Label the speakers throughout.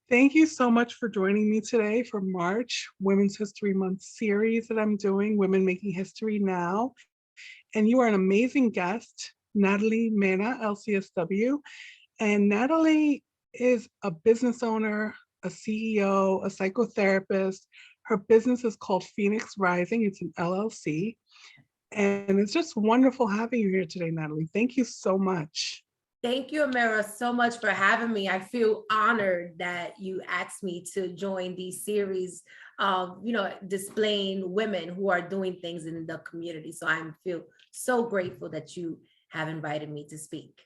Speaker 1: Thank you so much for joining me today for March Women's History Month series that I'm doing, Women Making History Now. And you are an amazing guest, Natalie Mena, LCSW. And Natalie is a business owner, a CEO, a psychotherapist. Her business is called Phoenix Rising. It's an LLC. And it's just wonderful having you here today, Natalie. Thank you so much.
Speaker 2: Thank you, Amira, so much for having me. I feel honored that you asked me to join these series of, displaying women who are doing things in the community. So I feel so grateful that you have invited me to speak.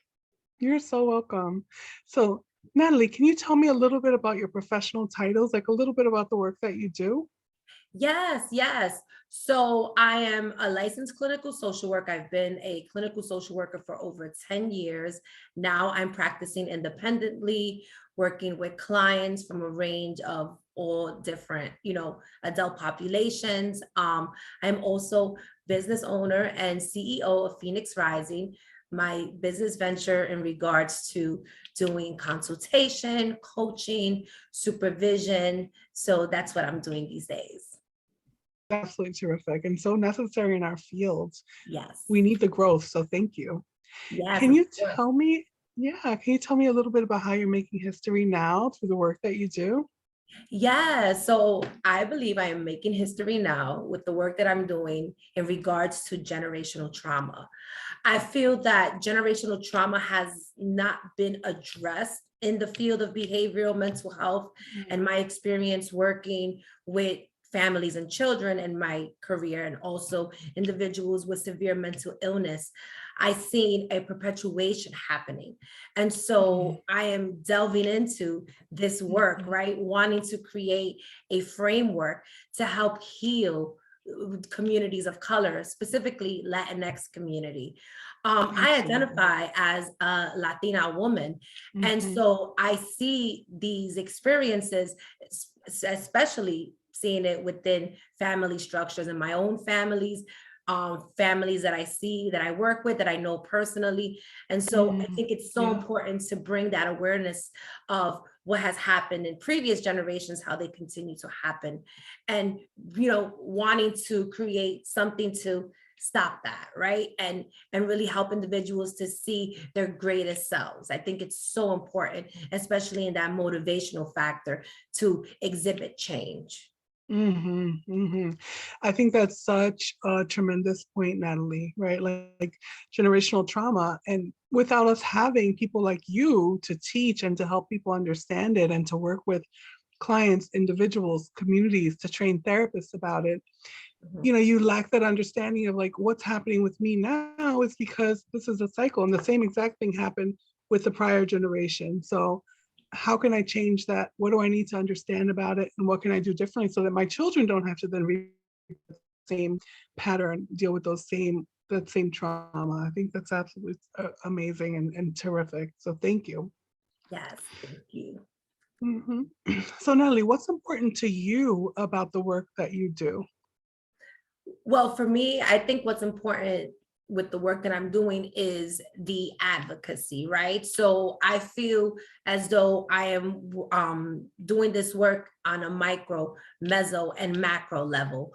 Speaker 1: You're so welcome. So, Natalie, can you tell me a little bit about your professional titles, like a little bit about the work that you do?
Speaker 2: Yes, yes. So I am a licensed clinical social worker. I've been a clinical social worker for over 10 years. Now I'm practicing independently, working with clients from a range of all different, adult populations. I'm also business owner and CEO of Phoenix Rising, my business venture in regards to doing consultation, coaching, supervision. So that's what I'm doing these days.
Speaker 1: Absolutely terrific and so necessary in our fields.
Speaker 2: Yes.
Speaker 1: We need the growth, so thank you.
Speaker 2: Yes,
Speaker 1: Can
Speaker 2: of
Speaker 1: you
Speaker 2: course.
Speaker 1: tell me, can you tell me a little bit about how you're making history now through the work that you do?
Speaker 2: Yeah, so I believe I am making history now with the work that I'm doing in regards to generational trauma. I feel that generational trauma has not been addressed in the field of behavioral mental health, and my experience working with families and children in my career and also individuals with severe mental illness, I seen a perpetuation happening. And so I am delving into this work, right? Wanting to create a framework to help heal communities of color, specifically Latinx community. I
Speaker 1: Absolutely.
Speaker 2: identify as a Latina woman. And
Speaker 1: Mhm.
Speaker 2: so I see these experiences, especially seeing it within family structures and my own families, families that I see, that I work with, that I know personally. And so I
Speaker 1: Mm,
Speaker 2: think it's so
Speaker 1: yeah.
Speaker 2: important to bring that awareness of what has happened in previous generations, how they continue to happen, and wanting to create something to stop that, right? And really help individuals to see their greatest selves. I think it's so important, especially in that motivational factor, to exhibit change.
Speaker 1: I think that's such a tremendous point, Natalie, right? Like generational trauma. And without us having people like you to teach and to help people understand it and to work with clients, individuals, communities, to train therapists about it,
Speaker 2: Mhm.
Speaker 1: you lack that understanding of like what's happening with me now is because this is a cycle and the same exact thing happened with the prior generation. So how can I change that? What do I need to understand about it? And what can I do differently so that my children don't have to then repeat the same pattern, deal with that same trauma? I think that's absolutely amazing and terrific. So thank you.
Speaker 2: Yes, thank you.
Speaker 1: Mhm. So Natalie, what's important to you about the work that you do?
Speaker 2: Well, for me, I think what's important with the work that I'm doing is the advocacy, right? So I feel as though I am doing this work on a micro, meso, and macro level.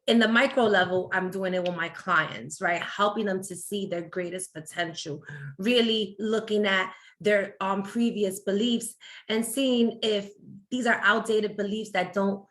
Speaker 2: In the micro level, I'm doing it with my clients, right? Helping them to see their greatest potential, really looking at their previous beliefs and seeing if these are outdated beliefs that don't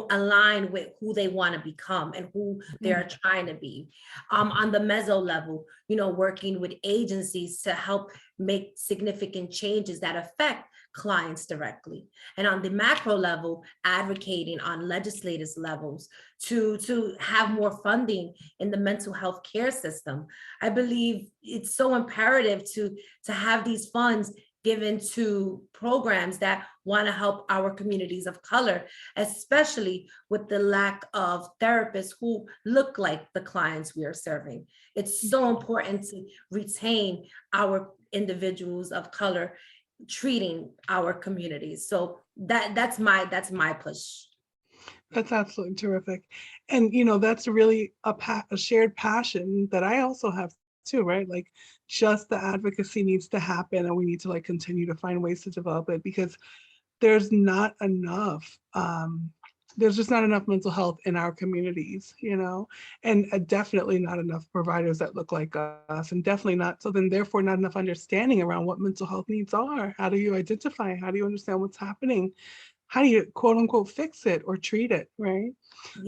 Speaker 2: align with who they want to become and who they
Speaker 1: Mm,
Speaker 2: are trying to be. On the meso level, working with agencies to help make significant changes that affect clients directly. And on the macro level, advocating on legislative levels to have more funding in the mental health care system. I believe it's so imperative to have these funds given to programs that want to help our communities of color, especially with the lack of therapists who look like the clients we are serving. It's so important to retain our individuals of color treating our communities. So that's my push.
Speaker 1: That's absolutely terrific. And that's really a shared passion that I also have too, right? Like just the advocacy needs to happen and we need to like continue to find ways to develop it because there's not enough, there's just not enough mental health in our communities, and definitely not enough providers that look like us, and definitely not, so then therefore not enough understanding around what mental health needs are. How do you identify? How do you understand what's happening? How do you quote unquote fix it or treat it, right?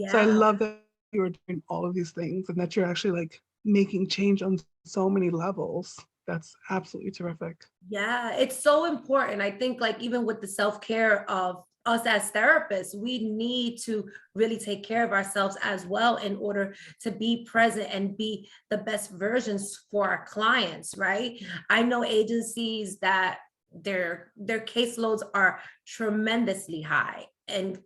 Speaker 1: So I
Speaker 2: Yeah.
Speaker 1: love that you're doing all of these things and that you're actually like making change on so many levels. That's absolutely terrific.
Speaker 2: Yeah, it's so important. I think like even with the self-care of us as therapists, we need to really take care of ourselves as well in order to be present and be the best versions for our clients, right? I know agencies that their caseloads are tremendously high and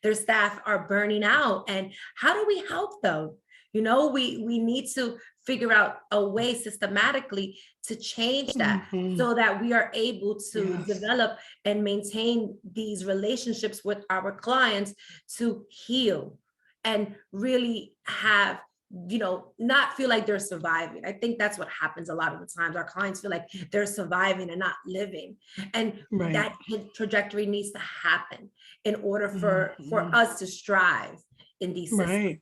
Speaker 2: their staff are burning out. And how do we help them? We need to figure out a way systematically to change that
Speaker 1: Mhm.
Speaker 2: so that we are able to
Speaker 1: Yes.
Speaker 2: develop and maintain these relationships with our clients to heal and really have not feel like they're surviving. I think that's what happens a lot of the times. Our clients feel like they're surviving and not living, and
Speaker 1: Right.
Speaker 2: that trajectory needs to happen in order for
Speaker 1: Mhm.
Speaker 2: us to strive in these systems.
Speaker 1: Right.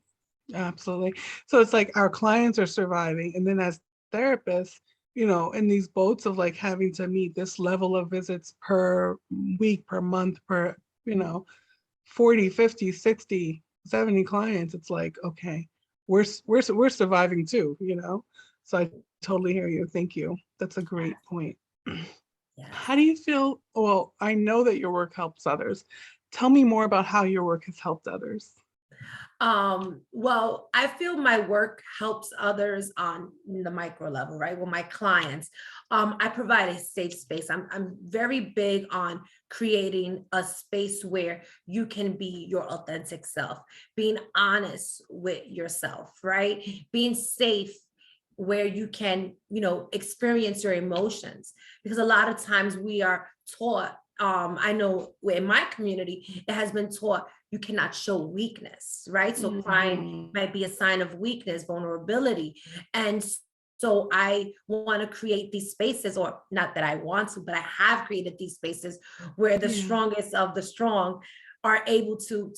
Speaker 1: Absolutely. So it's like our clients are surviving, and then as therapists, in these boats of like having to meet this level of visits per week, per month, per, you know, 40, 50, 60, 70 clients, it's like, okay, we're surviving too. So I totally hear you. Thank you. That's a great point. How
Speaker 2: Yes.
Speaker 1: do you feel? Well, I know that your work helps others. Tell me more about how your work has helped others.
Speaker 2: Well, I feel my work helps others on the micro level, right? With my clients, I provide a safe space. I'm very big on creating a space where you can be your authentic self, being honest with yourself, right? Being safe where you can, experience your emotions. Because a lot of times we are taught, I know in my community, it has been taught you cannot show weakness, right? So crying
Speaker 1: Mhm.
Speaker 2: might be a sign of weakness, vulnerability. And so I want to create these spaces, or not that I want to, but I have created these spaces where the
Speaker 1: Yeah.
Speaker 2: strongest of the strong are able to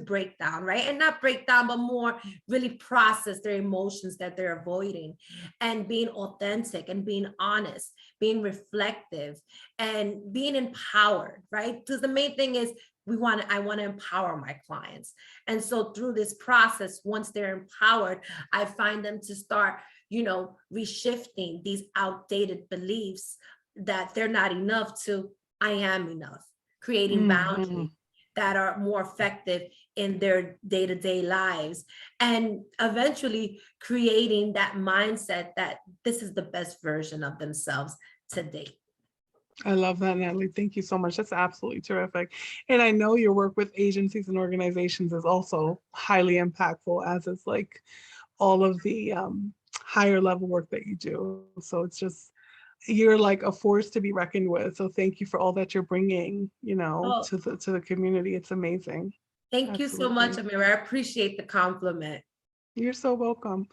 Speaker 2: break down, right? And not break down, but more really process their emotions that they're avoiding, and being authentic and being honest, being reflective and being empowered, right? Because the main thing is I want to empower my clients. And so through this process, once they're empowered, I find them to start, reshifting these outdated beliefs that they're not enough to I am enough, creating
Speaker 1: Mhm.
Speaker 2: boundaries that are more effective in their day-to-day lives, and eventually creating that mindset that this is the best version of themselves to date.
Speaker 1: I love that, Natalie. Thank you so much. That's absolutely terrific. And I know your work with agencies and organizations is also highly impactful, as is like all of the higher level work that you do. So it's just, you're like a force to be reckoned with. So thank you for all that you're bringing,
Speaker 2: Oh,
Speaker 1: to the community. It's amazing.
Speaker 2: thank you so much,
Speaker 1: Absolutely.
Speaker 2: Amira. I appreciate the compliment.
Speaker 1: You're so welcome.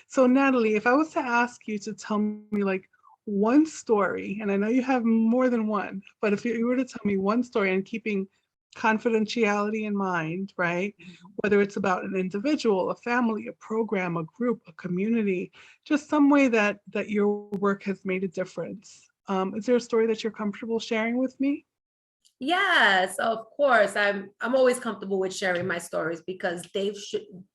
Speaker 1: So, Natalie, if I was to ask you to tell me like one story, and I know you have more than one, but if you were to tell me one story and keeping confidentiality in mind, right? Whether it's about an individual, a family, a program, a group, a community, just some way that your work has made a difference. Is there a story that you're comfortable sharing with me?
Speaker 2: Yes, of course. I'm always comfortable with sharing my stories because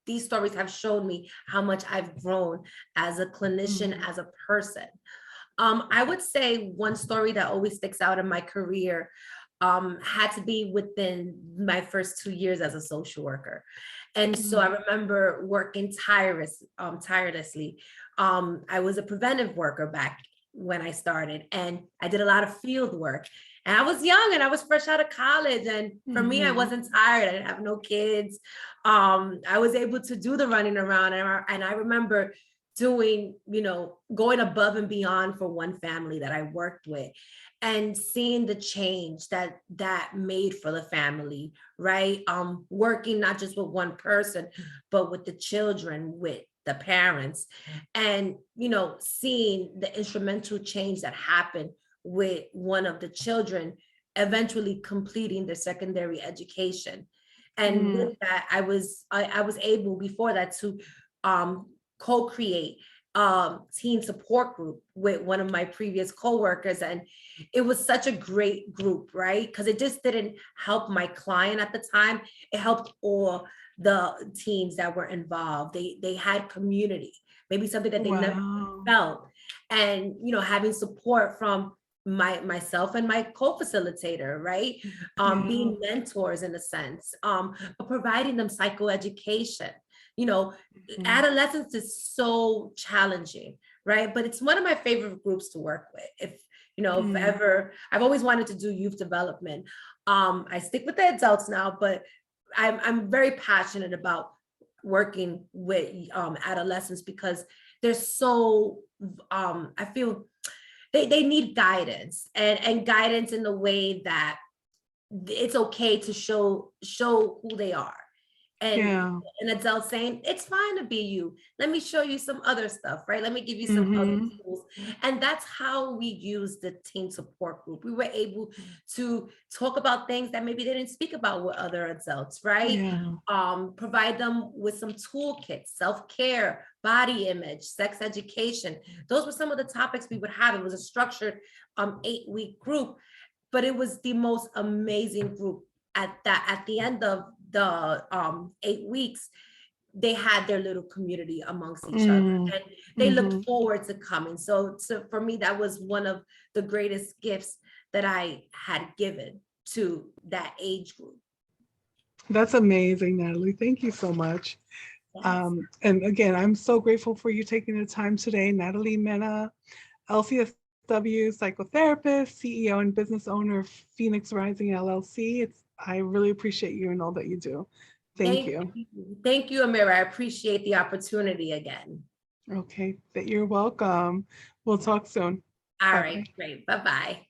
Speaker 2: these stories have shown me how much I've grown as a clinician,
Speaker 1: Mhm.
Speaker 2: as a person. I would say one story that always sticks out in my career had to be within my first 2 years as a social worker. And so I
Speaker 1: Mm.
Speaker 2: remember working tirelessly. I was a preventive worker back when I started, and I did a lot of field work. And I was young and I was fresh out of college. And for me, I
Speaker 1: Mhm.
Speaker 2: wasn't tired. I didn't have no kids. I was able to do the running around. And I remember doing, going above and beyond for one family that I worked with, and seeing the change that made for the family, right? Working not just with one person, but with the children, with the parents, and seeing the instrumental change that happened with one of the children eventually completing their secondary education. And
Speaker 1: Mm.
Speaker 2: with that, I was able before that to co-create teen support group with one of my previous coworkers, and it was such a great group, right? Because it just didn't help my client at the time, it helped all the teens that were involved. They had community, maybe something that they never
Speaker 1: Wow.
Speaker 2: felt, and having support from myself and my co-facilitator, right?
Speaker 1: Yeah.
Speaker 2: Being mentors in a sense, but providing them psychoeducation. you know
Speaker 1: Mhm.
Speaker 2: Adolescence is so challenging, right? But it's one of my favorite groups to work with. If
Speaker 1: Mm.
Speaker 2: ever, I've always wanted to do youth development. I stick with the adults now, but I'm very passionate about working with adolescents, because they're so I feel they need guidance, and guidance in the way that it's okay to show who they are, and
Speaker 1: Yeah.
Speaker 2: an adult saying it's fine to be you, let me show you some other stuff, right? Let me give you some other
Speaker 1: Mhm.
Speaker 2: tools. And that's how we use the teen support group. We were able to talk about things that maybe they didn't speak about with other adults, right?
Speaker 1: Yeah.
Speaker 2: Provide them with some toolkits: self-care, body image, sex education. Those were some of the topics we would have. It was a structured 8-week group, but it was the most amazing group. At the end of the 8 weeks, they had their little community amongst each other,
Speaker 1: Mm.
Speaker 2: and they looked
Speaker 1: Mhm.
Speaker 2: forward to coming. So for me, that was one of the greatest gifts that I had given to that age group.
Speaker 1: That's amazing, Natalie. Thank you so much.
Speaker 2: Yes.
Speaker 1: And again, I'm so grateful for you taking the time today. Natalie Mena, LCSW psychotherapist, CEO and business owner of Phoenix Rising LLC. I really appreciate you and all that you do. Thank
Speaker 2: Thank
Speaker 1: you.
Speaker 2: you. Thank you, Amira. I appreciate the opportunity again.
Speaker 1: Okay, that you're welcome. We'll talk soon.
Speaker 2: All
Speaker 1: Bye
Speaker 2: right,
Speaker 1: bye.
Speaker 2: great. Bye-bye.